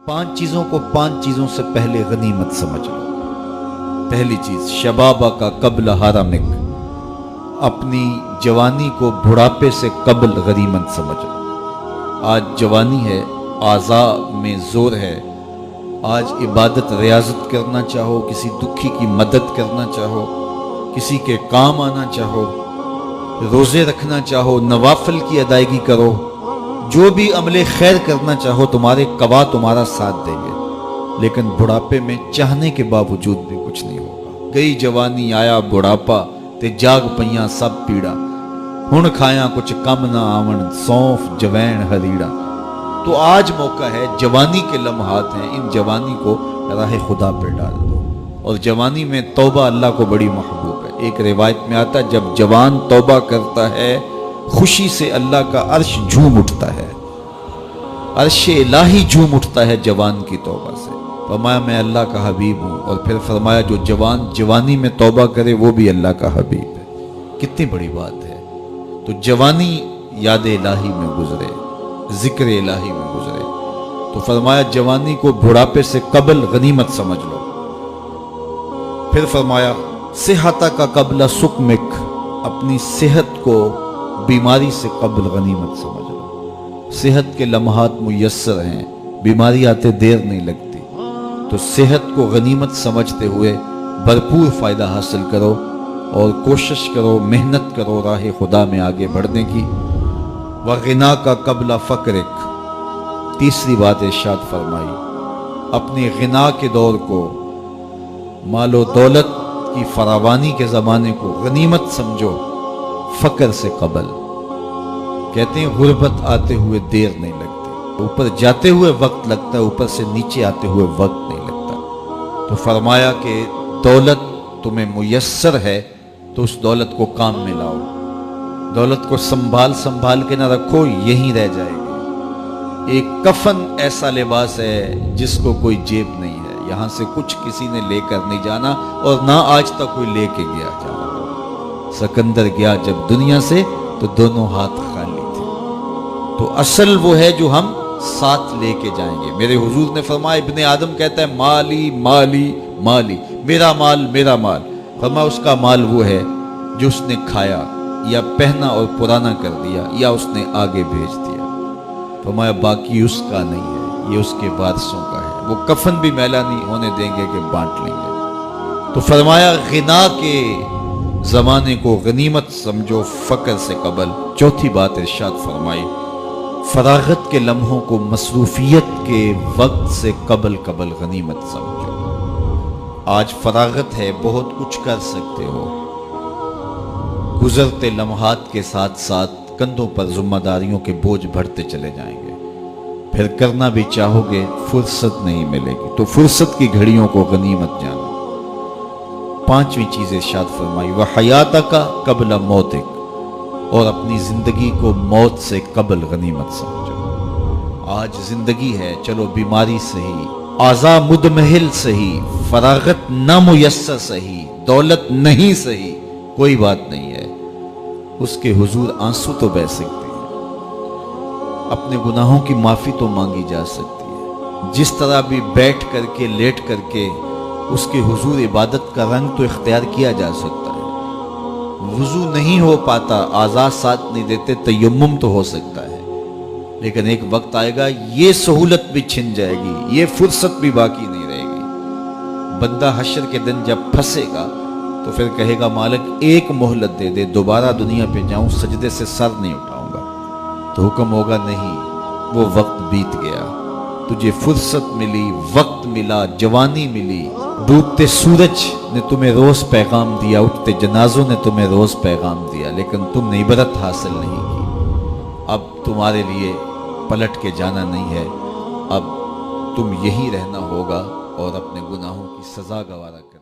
5 چیزوں کو 5 چیزوں سے پہلے غنیمت سمجھ لو۔ پہلی چیز، شبابہ کا قبل حرمک، اپنی جوانی کو بڑھاپے سے قبل غنیمت سمجھ لو۔ آج جوانی ہے، اعضاء میں زور ہے، آج عبادت ریاضت کرنا چاہو، کسی دکھی کی مدد کرنا چاہو، کسی کے کام آنا چاہو، روزے رکھنا چاہو، نوافل کی ادائیگی کرو، جو بھی عمل خیر کرنا چاہو، تمہارے قوا تمہارا ساتھ دیں گے، لیکن بڑھاپے میں چاہنے کے باوجود بھی کچھ نہیں ہوگا۔ گئی جوانی آیا بڑھاپا تے جاگ پئیاں سب پیڑا، ہن کھایاں کچھ کم نہ آون سونف جوین ہریڑا۔ تو آج موقع ہے، جوانی کے لمحات ہیں، ان جوانی کو راہ خدا پہ ڈال دو۔ اور جوانی میں توبہ اللہ کو بڑی محبوب ہے۔ ایک روایت میں آتا ہے، جب جوان توبہ کرتا ہے خوشی سے اللہ کا عرش جھوم اٹھتا ہے، عرش الہی جھوم اٹھتا ہے جوان کی توبہ سے۔ فرمایا میں اللہ کا حبیب ہوں، اور پھر فرمایا جو جوان جوانی میں توبہ کرے وہ بھی اللہ کا حبیب ہے۔ کتنی بڑی بات ہے۔ تو جوانی یاد الہی میں گزرے، ذکر الہی میں گزرے، تو فرمایا جوانی کو بڑھاپے سے قبل غنیمت سمجھ لو۔ پھر فرمایا صحت کا قبل سقمک، اپنی صحت کو بیماری سے قبل غنیمت سمجھ لو۔ صحت کے لمحات میسر ہیں، بیماری آتے دیر نہیں لگتی، تو صحت کو غنیمت سمجھتے ہوئے بھرپور فائدہ حاصل کرو اور کوشش کرو، محنت کرو راہ خدا میں آگے بڑھنے کی۔ وغنا کا قبل فقرک، تیسری بات ارشاد فرمائی، اپنی غنا کے دور کو، مال و دولت کی فراوانی کے زمانے کو غنیمت سمجھو فقر سے قبل۔ کہتے ہیں غربت آتے ہوئے دیر نہیں لگتی، اوپر جاتے ہوئے وقت لگتا ہے، اوپر سے نیچے آتے ہوئے وقت نہیں لگتا۔ تو فرمایا کہ دولت تمہیں میسر ہے تو اس دولت کو کام میں لاؤ، دولت کو سنبھال کے نہ رکھو، یہیں رہ جائے گی۔ ایک کفن ایسا لباس ہے جس کو کوئی جیب نہیں ہے، یہاں سے کچھ کسی نے لے کر نہیں جانا، اور نہ آج تک کوئی لے کے گیا جانا۔ سکندر گیا جب دنیا سے تو دونوں ہاتھ خالی تھے۔ تو اصل وہ ہے جو ہم ساتھ لے کے جائیں گے۔ میرے حضور نے فرمایا، ابن آدم کہتا ہے مالی مالی مالی، میرا مال میرا مال۔ فرمایا اس کا مال وہ ہے جو اس نے کھایا یا پہنا اور پرانا کر دیا یا اس نے آگے بھیج دیا۔ فرمایا باقی اس کا نہیں ہے، یہ اس کے وارثوں کا ہے، وہ کفن بھی میلا نہیں ہونے دیں گے کہ بانٹ لیں گے۔ تو فرمایا غنا کے زمانے کو غنیمت سمجھو فقر سے قبل۔ چوتھی بات ارشاد فرمائی، فراغت کے لمحوں کو مصروفیت کے وقت سے قبل غنیمت سمجھو۔ آج فراغت ہے، بہت کچھ کر سکتے ہو، گزرتے لمحات کے ساتھ ساتھ کندھوں پر ذمہ داریوں کے بوجھ بڑھتے چلے جائیں گے، پھر کرنا بھی چاہو گے فرصت نہیں ملے گی۔ تو فرصت کی گھڑیوں کو غنیمت جانو۔ پانچویں چیز ارشاد فرمائی، وحیاتک قبل موتک، اور اپنی زندگی کو موت سے قبل غنیمت سمجھو۔ آج زندگی ہے، چلو بیماری سہی، اعضاء مدمحل سہی، فراغت نامیسر سہی، دولت نہیں سہی، کوئی بات نہیں ہے، اس کے حضور آنسو تو بہہ سکتے ہیں، اپنے گناہوں کی معافی تو مانگی جا سکتی ہے، جس طرح بھی بیٹھ کر کے لیٹ کر کے اس کے حضور عبادت کا رنگ تو اختیار کیا جا سکتا ہے۔ وضو نہیں ہو پاتا، اعضاء ساتھ نہیں دیتے، تیمم تو ہو سکتا ہے، لیکن ایک وقت آئے گا یہ سہولت بھی چھن جائے گی، یہ فرصت بھی باقی نہیں رہے گی۔ بندہ حشر کے دن جب پھنسے گا تو پھر کہے گا مالک ایک مہلت دے دے، دوبارہ دنیا پہ جاؤں، سجدے سے سر نہیں اٹھاؤں گا۔ تو حکم ہوگا نہیں، وہ وقت بیت گیا، تجھے فرصت ملی، وقت ملا، جوانی ملی، ڈوبتے سورج نے تمہیں روز پیغام دیا، اٹھتے جنازوں نے تمہیں روز پیغام دیا، لیکن تم نے عبرت حاصل نہیں کی۔ اب تمہارے لیے پلٹ کے جانا نہیں ہے، اب تم یہی رہنا ہوگا اور اپنے گناہوں کی سزا گوارا کرنا۔